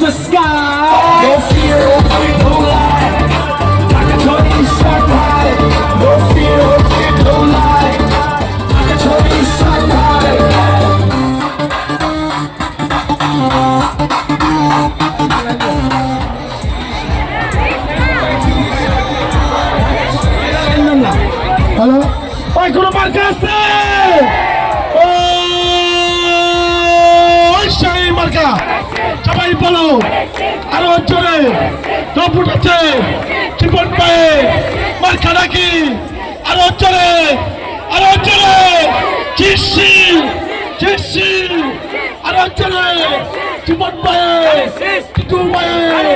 the sky. No fear, no lie. I can tell you Shanghai. No fear, no lie. I can tell you Shanghai. Hello ওই কোনো মার্কা আছে ওই সেই মার্কা সবাই বলো আরো জোরে টপ উঠেছে চিপন পায়ে মার্কা নাকি আরো জোরে চিসি চিসি আরো জোরে চিপন পায়ে টিটু পায়ে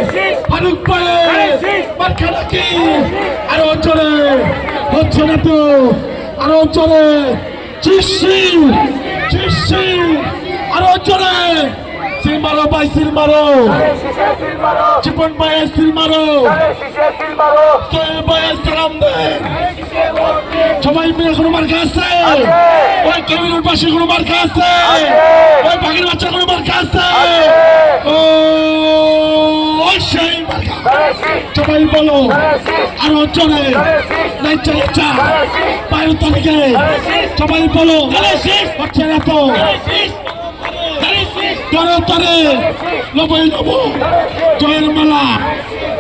ফারুক পায়ে মার্কা নাকি আরো জোরে হচ্ছে না তো আরো জোরে চিসি চিসি আরো জোরে সিল মারো ভাই সিল মারো চিপন ভাইয়ের সিল মারো সোহেল ভাইয়ের সালাম দেন সবাই মিলে কোনো মার্কা আছে ওই কেবিনের পাশে কোনো মার্কা আছে ওই পাখির বাচ্চা কোনো মার্কা আছে ওই সেই মার্কা সবাই বলো আরো জোরে নাইচা নাইচা পায়ের তালিকে সবাই বলো হচ্ছে না তো তরে তরে লবই লব জয়ের মালা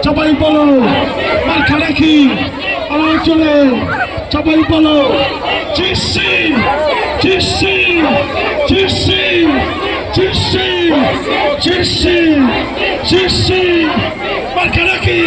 সবাই বলো মার্কা রাখি আলো চলে সবাই বলো চিসি চিসি চিসি চিসি চিসি চিসি মার্কা রাখি